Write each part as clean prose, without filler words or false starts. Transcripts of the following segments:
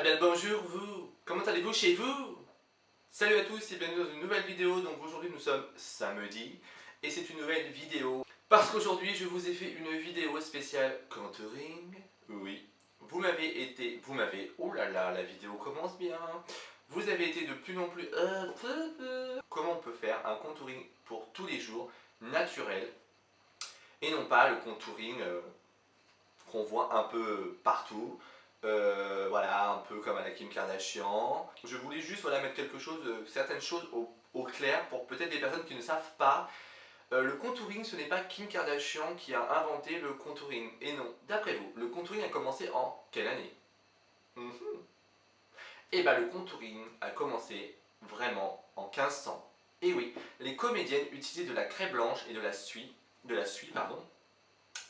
bien le bonjour vous, comment allez-vous chez vous? Salut à tous et bienvenue dans une nouvelle vidéo. Donc aujourd'hui nous sommes samedi et c'est une nouvelle vidéo parce qu'aujourd'hui je vous ai fait une vidéo spéciale contouring. Oui, oh là là, la vidéo commence bien. Vous avez été de plus en plus comment on peut faire un contouring pour tous les jours naturel et non pas le contouring qu'on voit un peu partout. Voilà, un peu comme à la Kim Kardashian. Je voulais juste mettre quelque chose, certaines choses au clair pour peut-être des personnes qui ne savent pas. Le contouring, ce n'est pas Kim Kardashian qui a inventé le contouring. Et non, d'après vous, le contouring a commencé en quelle année? Et bien le contouring a commencé vraiment en 1500. Et oui, les comédiennes utilisaient de la craie blanche et de la suie,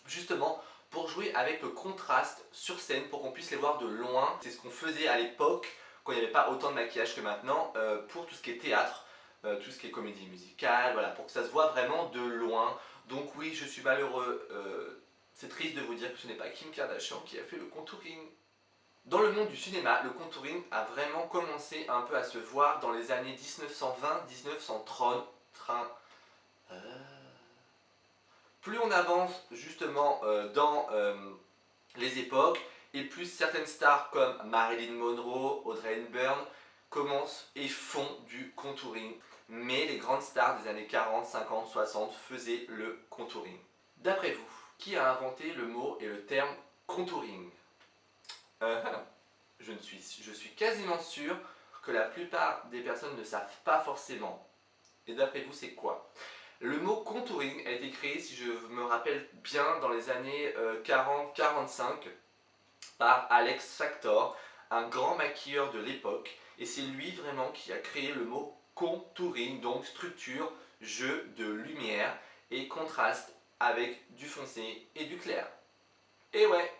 justement pour jouer avec le contraste sur scène pour qu'on puisse les voir de loin. C'est ce qu'on faisait à l'époque quand il n'y avait pas autant de maquillage que maintenant pour tout ce qui est théâtre, tout ce qui est comédie musicale, voilà, pour que ça se voit vraiment de loin. Donc oui, je suis malheureux, c'est triste de vous dire que ce n'est pas Kim Kardashian qui a fait le contouring. Dans le monde du cinéma, le contouring a vraiment commencé un peu à se voir dans les années 1920-1930. Plus on avance justement dans les époques, et plus certaines stars comme Marilyn Monroe, Audrey Hepburn commencent et font du contouring. Mais les grandes stars des années 40, 50, 60 faisaient le contouring. D'après vous, qui a inventé le mot et le terme contouring? Je suis quasiment sûr que la plupart des personnes ne savent pas forcément. Et d'après vous, c'est quoi? Le mot contouring a été créé, si je me rappelle bien, dans les années 40-45 par Alex Factor, un grand maquilleur de l'époque. Et c'est lui vraiment qui a créé le mot contouring, donc structure, jeu de lumière et contraste avec du foncé et du clair. Et ouais,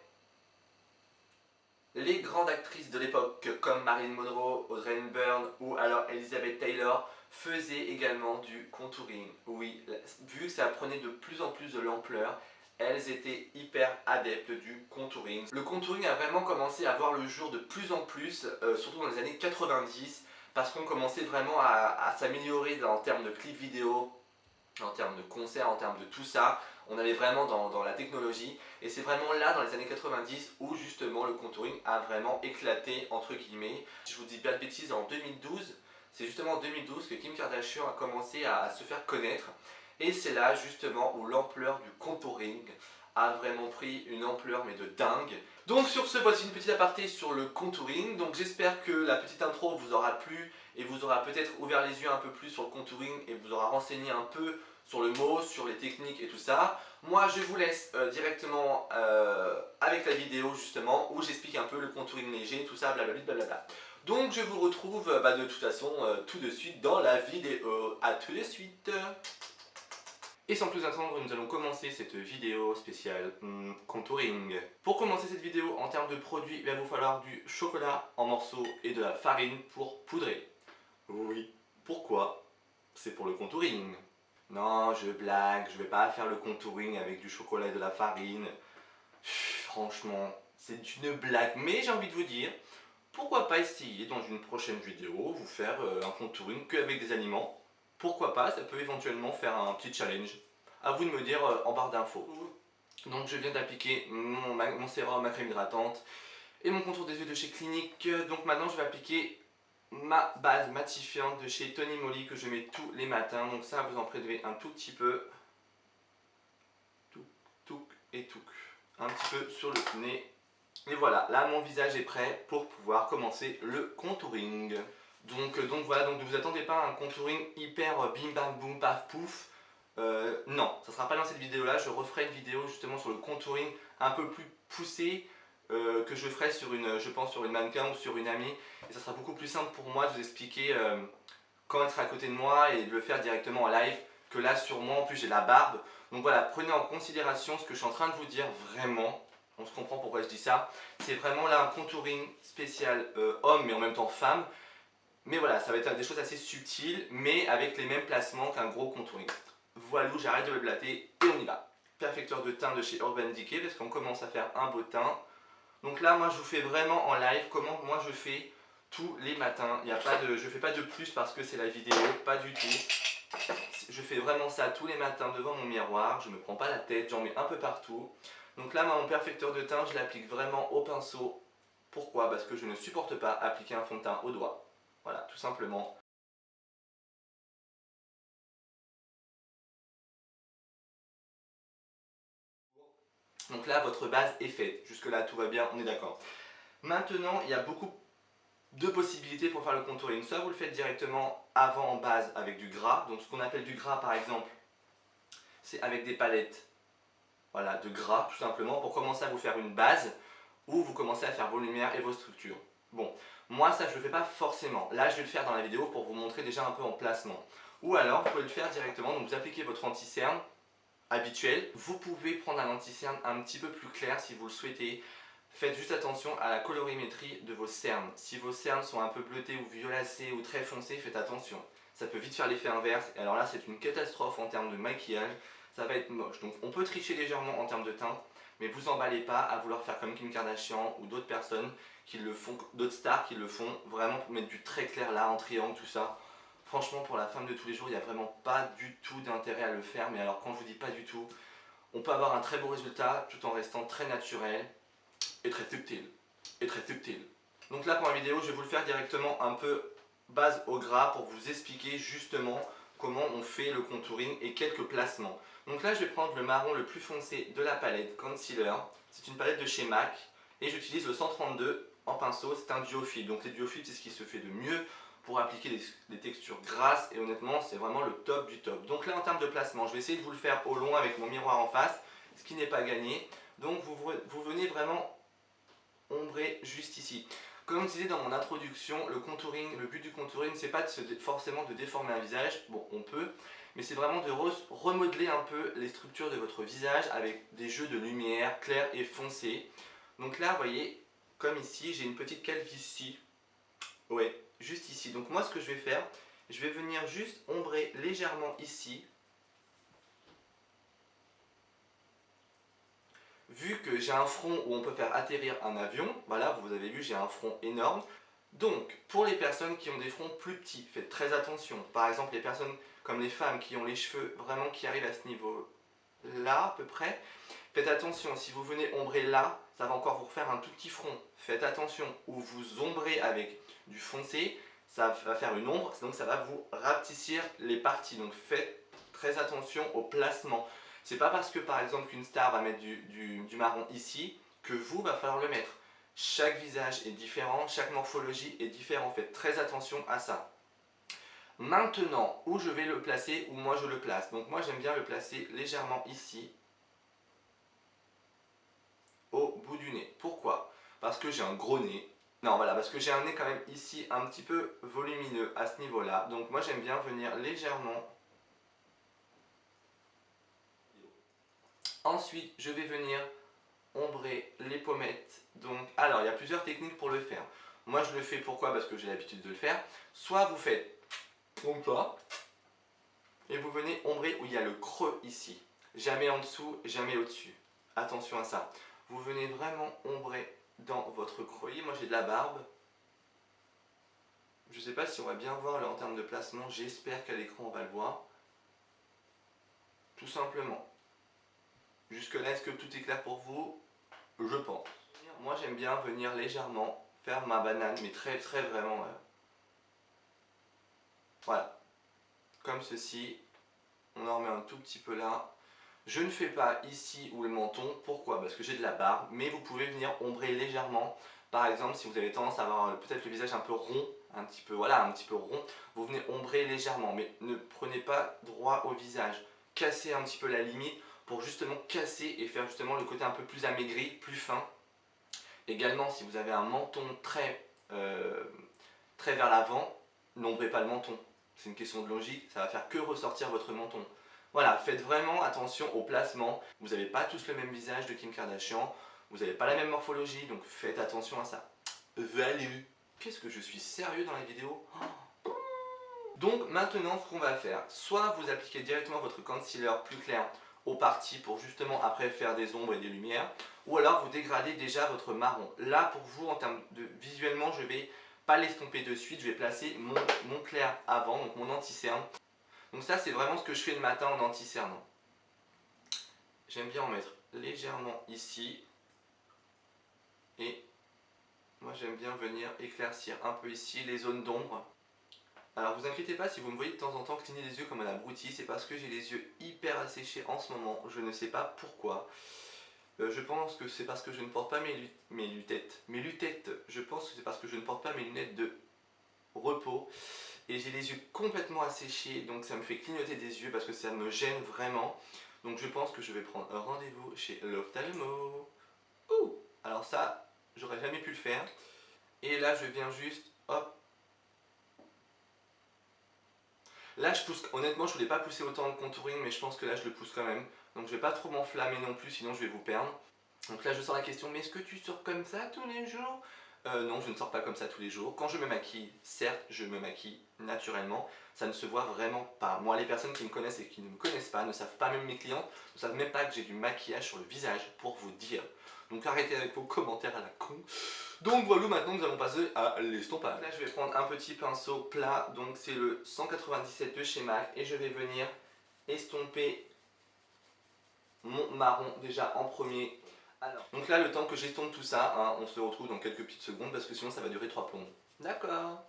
les grandes actrices de l'époque comme Marilyn Monroe, Audrey Hepburn ou alors Elizabeth Taylor faisaient également du contouring. Oui, vu que ça prenait de plus en plus de l'ampleur, elles étaient hyper adeptes du contouring. Le contouring a vraiment commencé à voir le jour de plus en plus, surtout dans les années 90, parce qu'on commençait vraiment à s'améliorer en termes de clips vidéo, en termes de concerts, en termes de tout ça. On allait vraiment dans la technologie et c'est vraiment là dans les années 90 où justement le contouring a vraiment éclaté entre guillemets. Si je vous dis pas de bêtises, en 2012, c'est justement en 2012 que Kim Kardashian a commencé à se faire connaître et c'est là justement où l'ampleur du contouring a vraiment pris une ampleur mais de dingue. Donc sur ce, voici une petite aparté sur le contouring. Donc j'espère que la petite intro vous aura plu et vous aura peut-être ouvert les yeux un peu plus sur le contouring et vous aura renseigné un peu sur le mot, sur les techniques et tout ça. Moi je vous laisse directement avec la vidéo justement où j'explique un peu le contouring léger, tout ça, blablabla. Donc je vous retrouve de toute façon tout de suite dans la vidéo. A tout de suite. Et sans plus attendre, nous allons commencer cette vidéo spéciale contouring. Pour commencer cette vidéo, en termes de produits, il va vous falloir du chocolat en morceaux et de la farine pour poudrer. Oui, pourquoi? C'est pour le contouring. Non, je blague, je vais pas faire le contouring avec du chocolat et de la farine. Franchement, c'est une blague, mais j'ai envie de vous dire, pourquoi pas essayer dans une prochaine vidéo, vous faire un contouring qu'avec des aliments. Pourquoi pas, ça peut éventuellement faire un petit challenge. À vous de me dire en barre d'infos. Donc je viens d'appliquer mon sérum, ma crème hydratante et mon contour des yeux de chez Clinique. Donc maintenant je vais appliquer ma base matifiante de chez Tony Moly que je mets tous les matins. Donc ça, vous en prélevez un tout petit peu. Touc et touc. Un petit peu sur le nez. Et voilà, là mon visage est prêt pour pouvoir commencer le contouring. Donc voilà, donc ne vous attendez pas à un contouring hyper bim bam boum paf pouf. Non, ça sera pas dans cette vidéo là, je referai une vidéo justement sur le contouring un peu plus poussé que je ferai sur une, je pense sur une mannequin ou sur une amie. Et ça sera beaucoup plus simple pour moi de vous expliquer quand elle sera à côté de moi et de le faire directement en live que là sur moi. En plus j'ai la barbe. Donc voilà, prenez en considération ce que je suis en train de vous dire vraiment. On se comprend pourquoi je dis ça. C'est vraiment là un contouring spécial homme mais en même temps femme. Mais voilà, ça va être des choses assez subtiles mais avec les mêmes placements qu'un gros contouring. Voilà, j'arrête de le blater et on y va. Perfecteur de teint de chez Urban Decay parce qu'on commence à faire un beau teint. Donc là, moi, je vous fais vraiment en live comment moi je fais tous les matins. Il y a pas de, je fais pas de plus parce que c'est la vidéo, pas du tout. Je fais vraiment ça tous les matins devant mon miroir. Je me prends pas la tête, j'en mets un peu partout. Donc là, moi, mon perfecteur de teint, je l'applique vraiment au pinceau. Pourquoi? Parce que je ne supporte pas appliquer un fond de teint au doigt. Voilà, tout simplement. Donc là, votre base est faite. Jusque-là, tout va bien, on est d'accord. Maintenant, il y a beaucoup de possibilités pour faire le contouring. Soit vous le faites directement avant en base avec du gras. Donc ce qu'on appelle du gras, par exemple, c'est avec des palettes, voilà, de gras, tout simplement, pour commencer à vous faire une base où vous commencez à faire vos lumières et vos structures. Bon, moi ça je le fais pas forcément. Là je vais le faire dans la vidéo pour vous montrer déjà un peu en placement. Ou alors vous pouvez le faire directement, donc vous appliquez votre anti-cerne habituel. Vous pouvez prendre un anti-cerne un petit peu plus clair si vous le souhaitez. Faites juste attention à la colorimétrie de vos cernes. Si vos cernes sont un peu bleutées ou violacées ou très foncées, faites attention. Ça peut vite faire l'effet inverse. Et alors là, c'est une catastrophe en termes de maquillage. Ça va être moche. Donc on peut tricher légèrement en termes de teinte, mais vous emballez pas à vouloir faire comme Kim Kardashian ou d'autres personnes qui le font, d'autres stars qui le font, vraiment pour mettre du très clair là, en triangle, tout ça. Franchement, pour la femme de tous les jours, il n'y a vraiment pas du tout d'intérêt à le faire. Mais alors, quand je vous dis pas du tout, on peut avoir un très beau résultat tout en restant très naturel et très subtil. Et très subtil. Donc là, pour la vidéo, je vais vous le faire directement un peu base au gras pour vous expliquer justement comment on fait le contouring et quelques placements. Donc là, je vais prendre le marron le plus foncé de la palette Concealer. C'est une palette de chez MAC et j'utilise le 132 en pinceau. C'est un duofil. Donc les duofils, c'est ce qui se fait de mieux pour appliquer des textures grasses et honnêtement, c'est vraiment le top du top. Donc là, en termes de placement, je vais essayer de vous le faire au long avec mon miroir en face, ce qui n'est pas gagné. Donc vous venez vraiment ombrer juste ici. Comme je disais dans mon introduction, le contouring, le but du contouring, c'est pas forcément de déformer un visage, bon on peut, mais c'est vraiment de remodeler un peu les structures de votre visage avec des jeux de lumière claire et foncée. Donc là, vous voyez, comme ici, j'ai une petite calvitie, ouais, juste ici. Donc moi, ce que je vais faire, je vais venir juste ombrer légèrement ici. Vu que j'ai un front où on peut faire atterrir un avion, voilà, vous avez vu, j'ai un front énorme. Donc, pour les personnes qui ont des fronts plus petits, faites très attention. Par exemple, les personnes comme les femmes qui ont les cheveux vraiment qui arrivent à ce niveau-là, à peu près, faites attention. Si vous venez ombrer là, ça va encore vous refaire un tout petit front. Faites attention. Ou vous ombrez avec du foncé, ça va faire une ombre, donc ça va vous rapetissir les parties. Donc, faites très attention au placement. C'est pas parce que par exemple qu'une star va mettre du marron ici que vous va falloir le mettre. Chaque visage est différent, chaque morphologie est différente. Faites très attention à ça. Maintenant, où je vais le placer, où moi je le place. Donc moi j'aime bien le placer légèrement ici, au bout du nez. Pourquoi? Parce que j'ai un gros nez. Non, voilà, parce que j'ai un nez quand même ici un petit peu volumineux à ce niveau-là. Donc moi j'aime bien venir légèrement. Ensuite, je vais venir ombrer les pommettes. Donc, alors, il y a plusieurs techniques pour le faire. Moi, je le fais pourquoi? Parce que j'ai l'habitude de le faire. Soit vous faites comme ça, et vous venez ombrer où il y a le creux ici. Jamais en dessous, jamais au-dessus. Attention à ça. Vous venez vraiment ombrer dans votre creux. Moi, j'ai de la barbe. Je ne sais pas si on va bien voir là en termes de placement. J'espère qu'à l'écran, on va le voir. Tout simplement. Jusque-là, est-ce que tout est clair pour vous? Je pense. Moi j'aime bien venir légèrement faire ma banane, mais très très vraiment. Voilà, comme ceci. On en remet un tout petit peu là. Je ne fais pas ici ou le menton. Pourquoi? Parce que j'ai de la barbe, mais vous pouvez venir ombrer légèrement. Par exemple, si vous avez tendance à avoir peut-être le visage un peu rond, un petit peu, voilà, un petit peu rond, vous venez ombrer légèrement, mais ne prenez pas droit au visage. Cassez un petit peu la limite pour justement casser et faire justement le côté un peu plus amaigri, plus fin. Également, si vous avez un menton très vers l'avant, n'ombrez pas le menton. C'est une question de logique, ça va faire que ressortir votre menton. Voilà, faites vraiment attention au placement. Vous n'avez pas tous le même visage de Kim Kardashian, vous n'avez pas la même morphologie, donc faites attention à ça. Valu. Qu'est-ce que je suis sérieux dans la vidéo? Donc maintenant, ce qu'on va faire, soit vous appliquez directement votre concealer plus clair au parti pour justement après faire des ombres et des lumières, ou alors vous dégradez déjà votre marron. Là pour vous, en termes de visuellement, je vais pas l'estomper de suite, je vais placer mon clair avant, donc mon anti-cerne. Donc ça c'est vraiment ce que je fais le matin en anti-cernant. J'aime bien en mettre légèrement ici, et moi j'aime bien venir éclaircir un peu ici les zones d'ombre. Alors vous inquiétez pas si vous me voyez de temps en temps cligner les yeux comme un abruti, c'est parce que j'ai les yeux hyper asséchés en ce moment, je ne sais pas pourquoi. Je pense que c'est parce que je ne porte pas mes lunettes. Je pense que c'est parce que je ne porte pas mes lunettes de repos. Et j'ai les yeux complètement asséchés, donc ça me fait clignoter des yeux parce que ça me gêne vraiment. Donc je pense que je vais prendre un rendez-vous chez l'ophtalmo. Ouh! Alors ça, j'aurais jamais pu le faire. Et là je viens juste, hop. Là je pousse, honnêtement je voulais pas pousser autant le contouring, mais je pense que là je le pousse quand même. Donc je vais pas trop m'enflammer non plus, sinon je vais vous perdre. Donc là je sors la question, mais est-ce que tu sors comme ça tous les jours? Non, je ne sors pas comme ça tous les jours. Quand je me maquille, certes, je me maquille naturellement. Ça ne se voit vraiment pas. Moi, les personnes qui me connaissent et qui ne me connaissent pas, ne savent pas, même mes clientes, ne savent même pas que j'ai du maquillage sur le visage pour vous dire. Donc arrêtez avec vos commentaires à la con. Donc voilà, maintenant nous allons passer à l'estompage. Là je vais prendre un petit pinceau plat, donc c'est le 197 de chez MAC, et je vais venir estomper mon marron déjà en premier. Alors, donc là, le temps que j'estompe tout ça, hein, on se retrouve dans quelques petites secondes parce que sinon ça va durer 3 plombes. D'accord.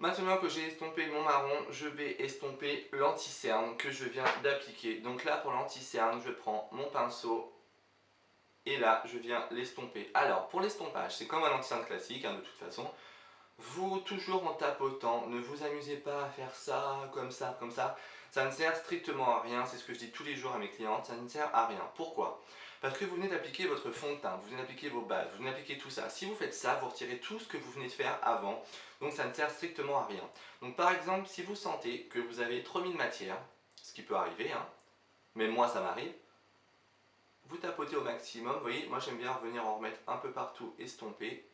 Maintenant que j'ai estompé mon marron, je vais estomper l'anti-cerne que je viens d'appliquer. Donc là, pour l'anti-cerne, je prends mon pinceau et là, je viens l'estomper. Alors, pour l'estompage, c'est comme un anti-cerne classique, hein, de toute façon. Vous, toujours en tapotant, ne vous amusez pas à faire ça, comme ça, comme ça. Ça ne sert strictement à rien, c'est ce que je dis tous les jours à mes clientes, ça ne sert à rien. Pourquoi? Parce que vous venez d'appliquer votre fond de teint, vous venez d'appliquer vos bases, vous venez d'appliquer tout ça. Si vous faites ça, vous retirez tout ce que vous venez de faire avant, donc ça ne sert strictement à rien. Donc par exemple, si vous sentez que vous avez trop mis de matière, ce qui peut arriver, hein, mais moi ça m'arrive, vous tapotez au maximum, vous voyez, moi j'aime bien revenir en remettre un peu partout, estomper,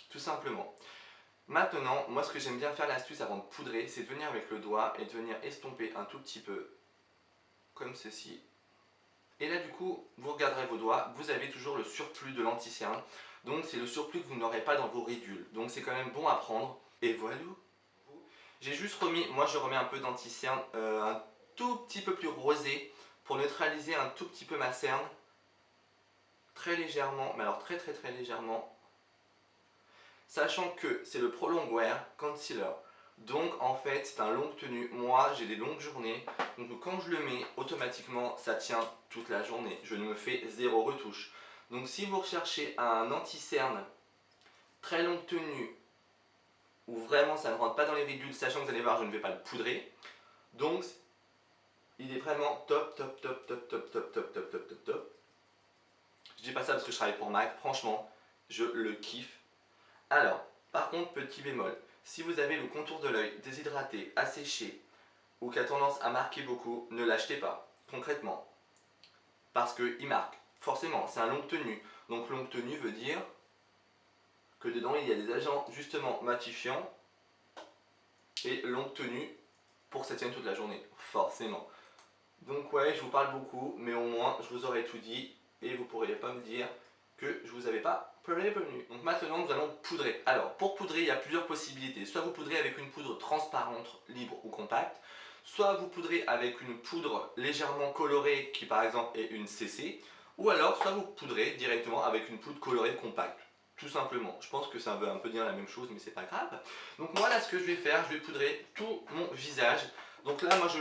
tout simplement. Maintenant, moi ce que j'aime bien faire, l'astuce avant de poudrer, c'est de venir avec le doigt et de venir estomper un tout petit peu, comme ceci. Et là du coup, vous regarderez vos doigts, vous avez toujours le surplus de l'anti-cerne. Donc c'est le surplus que vous n'aurez pas dans vos ridules. Donc c'est quand même bon à prendre. Et voilà. J'ai juste remis, moi je remets un peu d'anti-cerne, un tout petit peu plus rosé, pour neutraliser un tout petit peu ma cerne. Très légèrement, mais alors très très très légèrement. Sachant que c'est le Pro Longwear Concealer. Donc en fait c'est un longue tenue. Moi j'ai des longues journées. Donc quand je le mets automatiquement ça tient toute la journée. Je ne me fais zéro retouche. Donc si vous recherchez un anti-cerne très longue tenue où vraiment ça ne rentre pas dans les ridules, sachant que vous allez voir je ne vais pas le poudrer. Donc il est vraiment top top top top top top top top top top top. Je dis pas ça parce que je travaille pour MAC. Franchement je le kiffe. Alors, par contre, petit bémol, si vous avez le contour de l'œil déshydraté, asséché ou qui a tendance à marquer beaucoup, ne l'achetez pas, concrètement. Parce qu'il marque, forcément, c'est un longue tenue. Donc longue tenue veut dire que dedans il y a des agents justement matifiants et longue tenue pour que ça tienne toute la journée, forcément. Donc ouais, je vous parle beaucoup, mais au moins je vous aurais tout dit et vous ne pourriez pas me dire que je vous avais pas prévenu. Donc maintenant nous allons poudrer. Alors pour poudrer il y a plusieurs possibilités. Soit vous poudrez avec une poudre transparente, libre ou compacte. Soit vous poudrez avec une poudre légèrement colorée qui par exemple est une CC. Ou alors soit vous poudrez directement avec une poudre colorée compacte. Tout simplement. Je pense que ça veut un peu dire la même chose mais c'est pas grave. Donc moi là ce que je vais faire, je vais poudrer tout mon visage. Donc là moi je...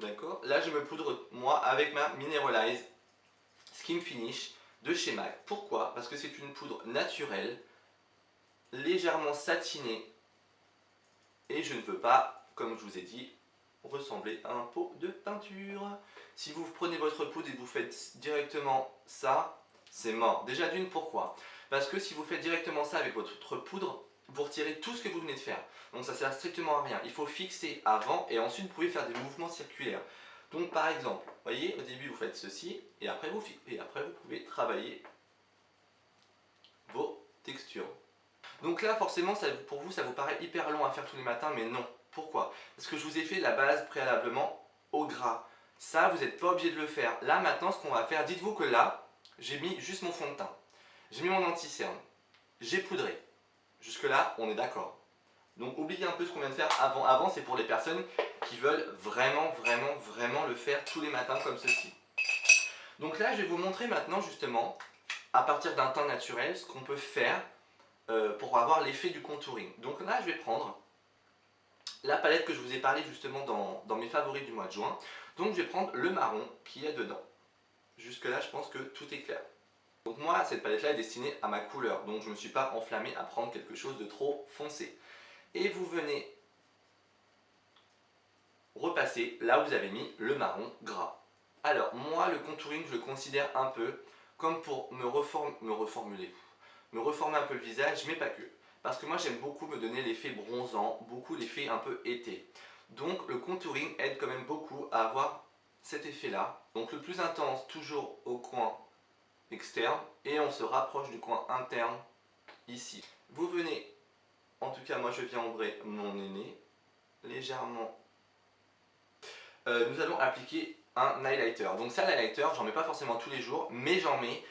D'accord. Là je me poudre moi avec ma Mineralize Skin Finish de chez MAC. Pourquoi? Parce que c'est une poudre naturelle, légèrement satinée, et je ne veux pas, comme je vous ai dit, ressembler à un pot de peinture. Si vous prenez votre poudre et vous faites directement ça, c'est mort. Déjà d'une, pourquoi? Parce que si vous faites directement ça avec votre poudre, vous retirez tout ce que vous venez de faire. Donc ça sert strictement à rien. Il faut fixer avant et ensuite vous pouvez faire des mouvements circulaires. Donc par exemple, vous voyez, au début vous faites ceci et après vous pouvez travailler vos textures. Donc là forcément pour vous ça vous paraît hyper long à faire tous les matins, mais non. Pourquoi? Parce que je vous ai fait la base préalablement au gras. Ça vous n'êtes pas obligé de le faire. Là maintenant ce qu'on va faire, dites-vous que là j'ai mis juste mon fond de teint. J'ai mis mon anti-cerne. J'ai poudré. Jusque là on est d'accord. Donc oubliez un peu ce qu'on vient de faire avant. Avant c'est pour les personnes qui veulent vraiment le faire tous les matins comme ceci. Donc là je vais vous montrer maintenant justement à partir d'un teint naturel ce qu'on peut faire pour avoir l'effet du contouring. Donc là je vais prendre la palette que je vous ai parlé justement dans mes favoris du mois de juin. Donc je vais prendre le marron qu'il y a dedans. Jusque là je pense que tout est clair. Donc moi cette palette là est destinée à ma couleur, donc je ne me suis pas enflammé à prendre quelque chose de trop foncé. Et vous venez repasser là où vous avez mis le marron gras. Alors moi le contouring je le considère un peu comme pour me reformer un peu le visage, mais pas que. Parce que moi j'aime beaucoup me donner l'effet bronzant, beaucoup l'effet un peu été. Donc le contouring aide quand même beaucoup à avoir cet effet là. Donc le plus intense toujours au coin externe et on se rapproche du coin interne ici. Vous venez, en tout cas moi je viens ombrer mon nez légèrement. Nous allons appliquer un highlighter. Donc ça l'highlighter j'en mets pas forcément tous les jours, mais j'en mets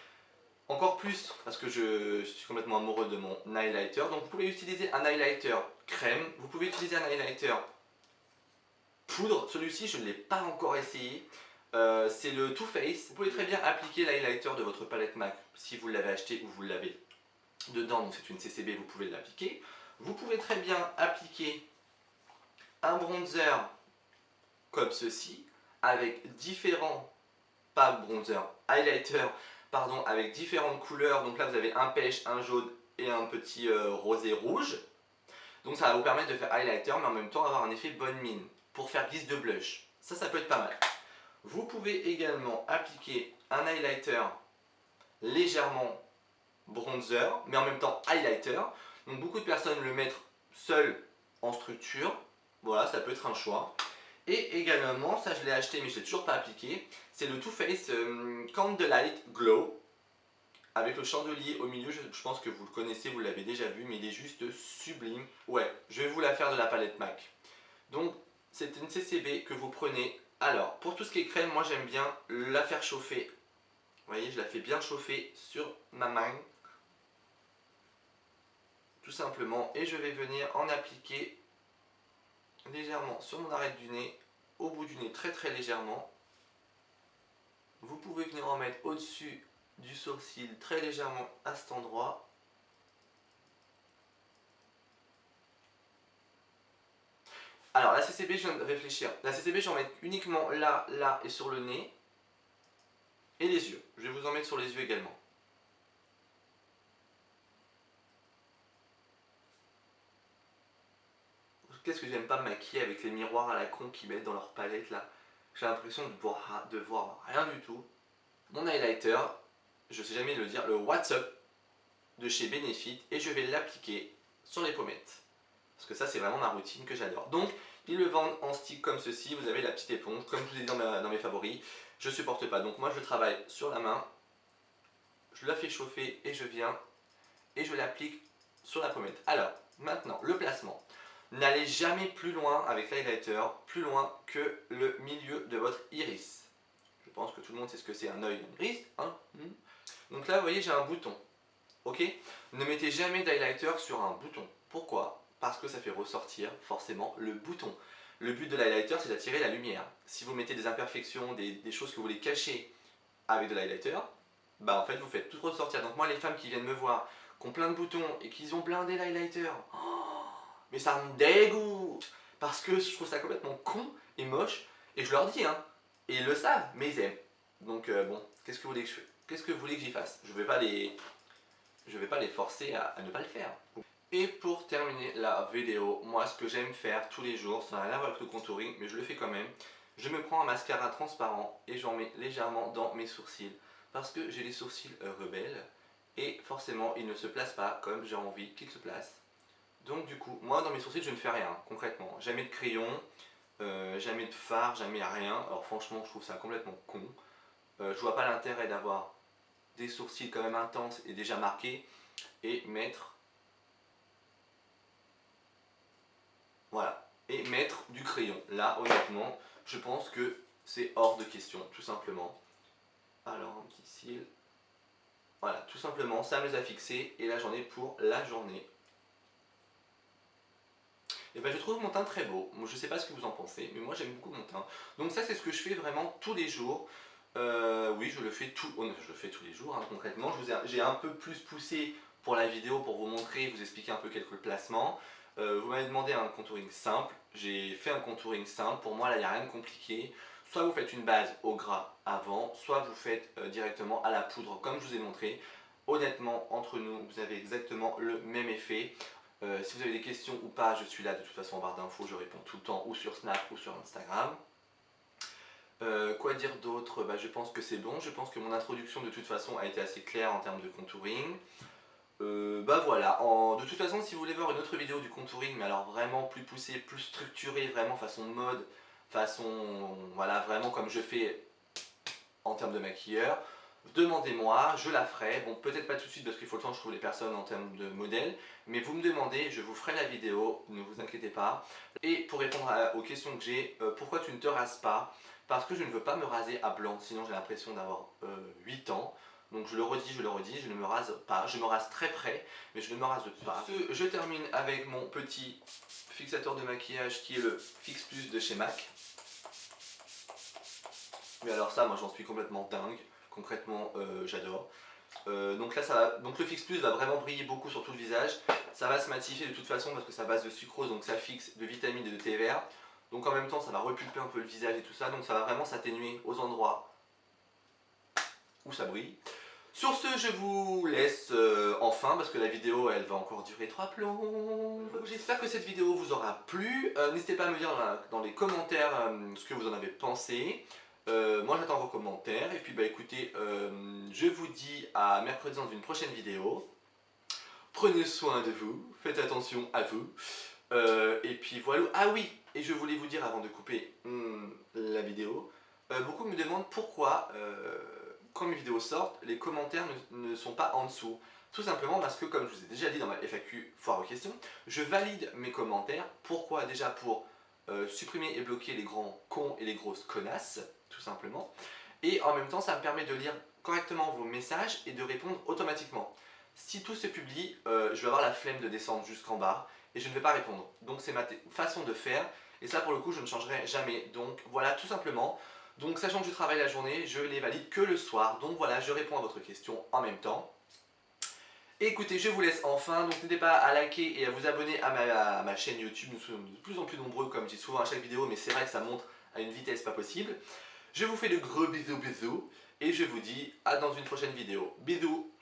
encore plus parce que je suis complètement amoureux de mon highlighter. Donc vous pouvez utiliser un highlighter crème, vous pouvez utiliser un highlighter poudre. Celui-ci je ne l'ai pas encore essayé. C'est le Too Faced. Vous pouvez très bien appliquer l'highlighter de votre palette MAC si vous l'avez acheté ou vous l'avez dedans. Donc c'est une CCB, vous pouvez l'appliquer. Vous pouvez très bien appliquer un bronzer comme ceci avec différents, pas bronzer, highlighter pardon, avec différentes couleurs. Donc là vous avez un pêche, un jaune et un petit rosé rouge. Donc ça va vous permettre de faire highlighter mais en même temps avoir un effet bonne mine pour faire guise de blush. Ça peut être pas mal. Vous pouvez également appliquer un highlighter légèrement bronzer mais en même temps highlighter. Donc beaucoup de personnes le mettent seul en structure. Voilà, ça peut être un choix. Et également, ça je l'ai acheté mais je ne l'ai toujours pas appliqué, c'est le Too Faced Candlelight Glow avec le chandelier au milieu. Je pense que vous le connaissez, vous l'avez déjà vu, mais il est juste sublime. Ouais, je vais vous la faire de la palette MAC. Donc c'est une CCB que vous prenez. Alors pour tout ce qui est crème, moi j'aime bien la faire chauffer. Vous voyez, je la fais bien chauffer sur ma main. Tout simplement, et je vais venir en appliquer légèrement sur mon arête du nez, au bout du nez très légèrement. Vous pouvez venir en mettre au-dessus du sourcil très légèrement à cet endroit. Alors la CCB, je viens de réfléchir. La CCB, j'en mets uniquement là, là et sur le nez. Et les yeux. Je vais vous en mettre sur les yeux également. Qu'est-ce que j'aime pas me maquiller avec les miroirs à la con qu'ils mettent dans leur palette là. J'ai l'impression de voir rien du tout. Mon highlighter, je sais jamais le dire, le What's Up de chez Benefit, et je vais l'appliquer sur les pommettes. Parce que ça c'est vraiment ma routine que j'adore. Donc ils le vendent en stick comme ceci, vous avez la petite éponge, comme je vous ai dit dans mes favoris. Je supporte pas, donc moi je travaille sur la main, je la fais chauffer et je viens et je l'applique sur la pommette. Alors maintenant le placement. N'allez jamais plus loin avec l'highlighter, plus loin que le milieu de votre iris. Je pense que tout le monde sait ce que c'est un œil, un iris. Hein. Donc là vous voyez j'ai un bouton. Ok. Ne mettez jamais d'highlighter sur un bouton. Pourquoi? Parce que ça fait ressortir forcément le bouton. Le but de l'highlighter c'est d'attirer la lumière. Si vous mettez des imperfections, des choses que vous voulez cacher avec de l'highlighter, bah en fait vous faites tout ressortir. Donc moi les femmes qui viennent me voir, qui ont plein de boutons et qui ont blindé l'highlighter, oh, mais ça me dégoûte. Parce que je trouve ça complètement con et moche. Et je leur dis hein. Et ils le savent, mais ils aiment. Donc bon, qu'est-ce que vous voulez que je fasse? Qu'est-ce que vous voulez que j'y fasse? Je vais pas les forcer à ne pas le faire. Et pour terminer la vidéo, moi ce que j'aime faire tous les jours, ça n'a rien à voir avec le contouring, mais je le fais quand même. Je me prends un mascara transparent et j'en mets légèrement dans mes sourcils. Parce que j'ai les sourcils rebelles et forcément ils ne se placent pas comme j'ai envie qu'ils se placent. Donc du coup, moi dans mes sourcils je ne fais rien concrètement. Jamais de crayon, jamais de phare, jamais rien. Alors franchement je trouve ça complètement con. Je vois pas l'intérêt d'avoir des sourcils quand même intenses et déjà marqués et mettre, voilà, et mettre du crayon. Là honnêtement je pense que c'est hors de question tout simplement. Alors un petit cil, voilà, tout simplement ça me les a fixés et là j'en ai pour la journée. Et ben je trouve mon teint très beau. Moi, je sais pas ce que vous en pensez, mais moi j'aime beaucoup mon teint. Donc ça c'est ce que je fais vraiment tous les jours. Oui, je le fais tous les jours, hein, concrètement. J'ai un peu plus poussé pour la vidéo pour vous montrer, vous expliquer un peu quelques placements. Vous m'avez demandé un contouring simple. J'ai fait un contouring simple. Pour moi là il n'y a rien de compliqué. Soit vous faites une base au gras avant, soit vous faites directement à la poudre comme je vous ai montré. Honnêtement, entre nous, vous avez exactement le même effet. Si vous avez des questions ou pas, je suis là de toute façon en barre d'infos, je réponds tout le temps ou sur Snap ou sur Instagram. Quoi dire d'autre? Je pense que c'est bon, je pense que mon introduction de toute façon a été assez claire en termes de contouring. Voilà, de toute façon si vous voulez voir une autre vidéo du contouring, mais alors vraiment plus poussée, plus structurée, vraiment façon mode, façon, voilà, vraiment comme je fais en termes de maquilleur, demandez-moi, je la ferai. Bon, peut-être pas tout de suite parce qu'il faut le temps que je trouve les personnes en termes de modèles, mais vous me demandez, je vous ferai la vidéo, ne vous inquiétez pas. Et pour répondre aux questions que j'ai, pourquoi tu ne te rases pas? Parce que je ne veux pas me raser à blanc, sinon j'ai l'impression d'avoir 8 ans. Donc je le redis, je ne me rase pas. Je me rase très près, mais je ne me rase pas. Je termine avec mon petit fixateur de maquillage qui est le Fix Plus de chez MAC. Mais alors ça, moi j'en suis complètement dingue. Concrètement, j'adore. Donc là, donc le Fix Plus va vraiment briller beaucoup sur tout le visage. Ça va se matifier de toute façon parce que c'est à base de sucrose, donc ça fixe de vitamines et de thé vert. Donc en même temps, ça va repulper un peu le visage et tout ça. Donc ça va vraiment s'atténuer aux endroits où ça brille. Sur ce, je vous laisse enfin parce que la vidéo elle va encore durer 3 plombs. J'espère que cette vidéo vous aura plu. N'hésitez pas à me dire dans les commentaires ce que vous en avez pensé. Moi j'attends vos commentaires et puis écoutez, je vous dis à mercredi dans une prochaine vidéo. Prenez soin de vous, faites attention à vous. Et puis voilà. Ah oui, et je voulais vous dire avant de couper la vidéo, beaucoup me demandent pourquoi quand mes vidéos sortent, les commentaires ne sont pas en dessous. Tout simplement parce que, comme je vous ai déjà dit dans ma FAQ foire aux questions, je valide mes commentaires. Pourquoi? Déjà pour supprimer et bloquer les grands cons et les grosses connasses, tout simplement. Et en même temps, ça me permet de lire correctement vos messages et de répondre automatiquement. Si tout se publie, je vais avoir la flemme de descendre jusqu'en bas et je ne vais pas répondre. Donc c'est ma façon de faire et ça pour le coup je ne changerai jamais. Donc voilà, tout simplement. Donc sachant que je travaille la journée, je les valide que le soir. Donc voilà, je réponds à votre question en même temps. Écoutez, je vous laisse enfin, donc n'hésitez pas à liker et à vous abonner à ma chaîne YouTube. Nous sommes de plus en plus nombreux comme je dis souvent à chaque vidéo, mais c'est vrai que ça monte à une vitesse pas possible. Je vous fais de gros bisous et je vous dis à dans une prochaine vidéo. Bisous.